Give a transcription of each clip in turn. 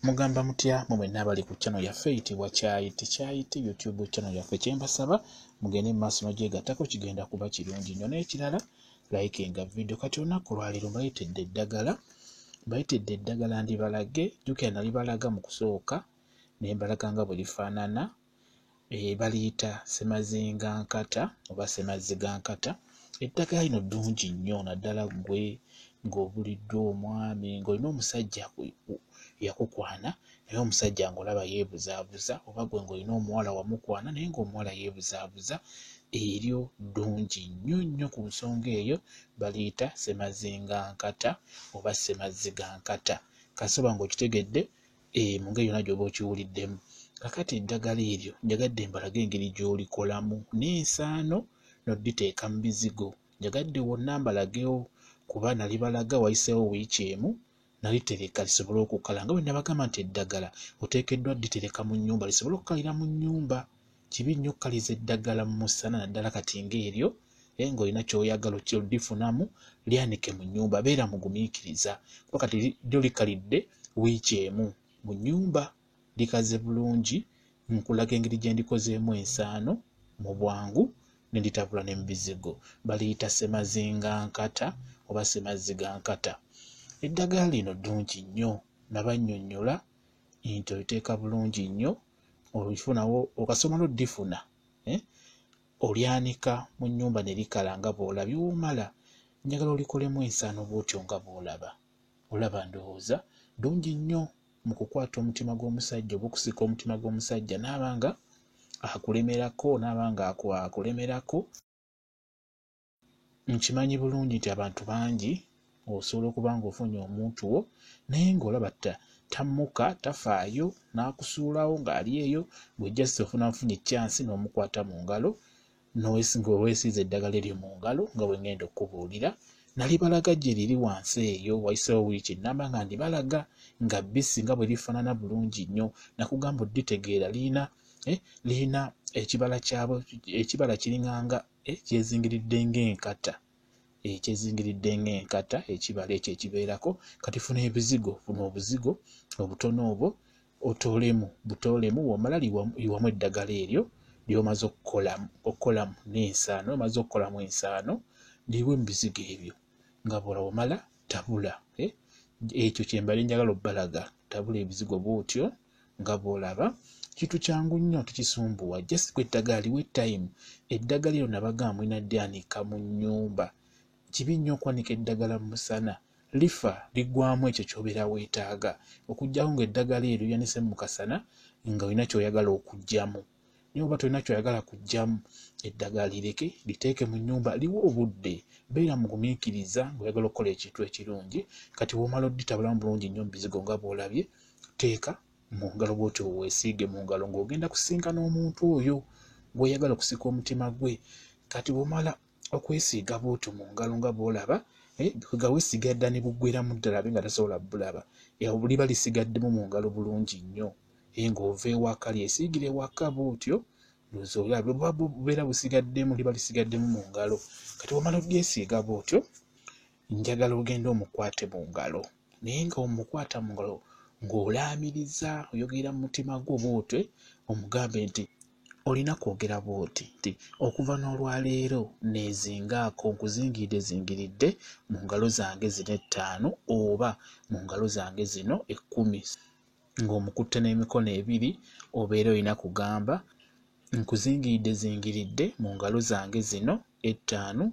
Mugamba mutya mu mwenna abali ku channel yaffe eyitibwa Kyayiti YouTube channel yaffe. Kyembasaba mugende mu maaso n'ogyegattako, kigenda kuba kirungi nnyo. N'ekirala likinga video. Kati olunaku lwaleero mbayitidde eddagala ndibalage. Jjukira nalibalaga mu kusooka ne mbalaga nga bwe lifaanana. Baliyita ssemazingankata oba ssemazigankata. Eddagala lino ddungi nnyo naddala ggwe ng'obuliddwa omwami ng'olina omusajja yakukwana naye omusajja ng'olaba yeebuzaabuza, oba gwe ng'olina omuwala wamukwana naye ng'omuwala yeebuzaabuza, eryo ddungi nnyo nnyo. Ku nsonga eyo baliyita ssemazingankata oba ssemazigankata. Kasoba ng'okitegedde mu ngeri yonna gy'oba okiwuliddemu. Kakati eddagala eryo njagadde mbalaga engeri gy'olikolamu n'ensaano n'odditeeka mu bizigo. Njagadde wonna mbalagewo kuba nalibalaga wayiseewo wiiki emu nalitereka lisobole okukala. Nga bwe nabagamba nti eddagala oteekeddwa dditereka mu nnyumba lisobole okukalira mu nnyumba. Kibi nnyo okukaliza eddagala mu musana naddala kati ng'eryo ng'olina ky'oyagala oddifunamu lyanike mu nnyumba. Beera mugumiikiriza kuba kati lyo likalidde wiiki emu mu nnyumba likaze bulungi. Nkulaga engeri gye ndikozeemu ensaano mu bwangu ne nditabula ne mu bizigo. Baliyita ssemazingankata oba ssemazigankata. Eddagala lino ddungi nnyo, nabannyonnyola nti oliteeka bulungi nnyo, olifunawo okasoma n'oddifuna olyanika mu nnyumba ne likala nga bw'olabye. W'omala njagala olikolemu ensaano bw'otyo nga bw'olaba. Olaba ndowooza ddungi nnyo mu kukwata omutima gw'omusajja oba okusika omutima gw'omusajja n'abanga akulemerako n'abanga akulemerako. Nkimanyi bulungi nti abantu bangi osobola okuba ng'ofunye omuntu wo naye ng'olaba tammuka tafaayo n'akusuulawo ng'ali eyo, bw'ojja ofunye chance n'omukwata mu ngalo ng'oweesiiza eddagala eryo mu ngalo nga bwe ngenda okubuulira. Nalibalaga gye liri wansi eyo wayiseewo wiiki nnamba nga ndibalaga nga bbisi nga bwe lifaanana bulungi nnyo. Nakugamba odditegeera lirina ekibala kyabo, ekibala kiringanga kyezingiridde ng'enkata. Ekyezingiridde ng'enkata ekibala ekyo ekibeerako. Kati funa obuzigo obutono obwo butoolemu. W'omala liwamu eddagala eryo ly'omaze okukolamu n'ensaano. Omaze okukolamu ensaano liwe mu bizigo ebyo nga bw'omala tabula. Ekyo kye mbadde njagala obbalaga. Tabula ebizigo bw'otyo nga bw'olaba. Kintu kyangu nnyo tekisumbuwa. Just ku eddagala liwe time. Eddagala eryo nabagamba mulina ddyanika mu nnyumba. Kibi nnyo okwanika eddagala mu musana, lifa liggwamu ekyo ky'obeera weetaaga. Okuggyako ng'eddagala eryo lyanise mu kasana nga olina ky'oyagala okuggyamu. Naye oba tolina ky'oyagala kuggyamu, eddagala lireke liteeke mu nnyumba liwe obudde. Beera mugumiikiriza ng'oyagala okukola ekintu ekirungi. Kati w'omala odditabulamu bulungi nnyo mu bizigo nga bw'olabye, teeka mu ngalo bw'otyo weesiige mu ngalo ng'ogenda kusinkana omuntu oyo gw'oyagala okusika omutima gwe. Kati w'omala okwesiiga bw'otyo mu ngalo nga bw'olaba nga weesiga ddala ne buggweeramu ddala abe nga tasobola bbulaba, liba lisigaddemu mu ngalo bulungi nnyo. Ng'ova ewaka lyesiigire ewaka bw'otyo bubeera busigaddemu, liba lisigaddemu mu ngalo. Kati w'omala olyesiiga bw'otyo njagala ogenda omukwate mu ngalo, naye nga omukwata mu ngalo ng'olaamiriza oyogerera mu mutima gwo bw'otyo, omugambe nti olina kwogera bw'oti nti okuva n'olwaleero neezingaako nkuzingiridde mu ngalo zange zino 5 oba mu ngalo zange zino 10. Ng'omukutte n'emikono 2 obeera olina kugamba nkuzingiridde mu ngalo zange zino 5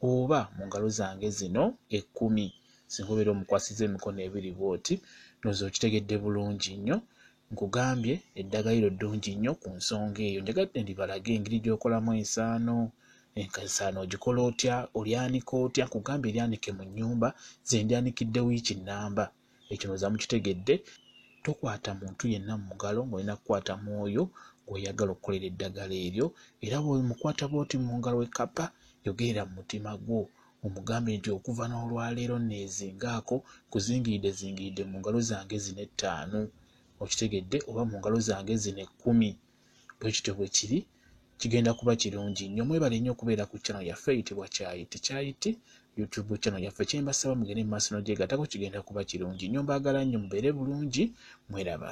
oba mu ngalo zange zino 10. Singa obeera omukwasiza emikono 2 bw'oti noza okitegedde bulungi nnyo. Nkugambye eddagala eryo ddungi nnyo ku nsonga eyo. Njagadde ndibalage engeri gy'okolamu ensaano. Ensaano ogikola otya, olyanika otya. Nkugambye lyanike mu nnyumba, ze ndyanikidde wiiki nnamba. Ekyo noza mukitegedde. Tokwata muntu yenna mu ngalo ng'olina kukwata mu oyo gw'oyagala okukolera eddagala eryo. Era bw'omukwata bw'oti mu ngalo wekapa, yogerera mu mutima gwo omugambe nti okuva n'olwaleero neezingaako nkuzingiridde mu ngalo zange zino 5. Okitegedde, oba mu ngalo zange zino 10. Bwe kityo bwe kiri, kigenda kuba kirungi nnyo. Mwebale nnyo okubeera ku channel yaffe eyitibwa Kyayiti YouTube channel yaffe. Kyembasaba mugende mu maaso n'ogyegattako, kigenda kuba kirungi nnyo. Mbaagala nnyo, mubeere bulungi, mweraba.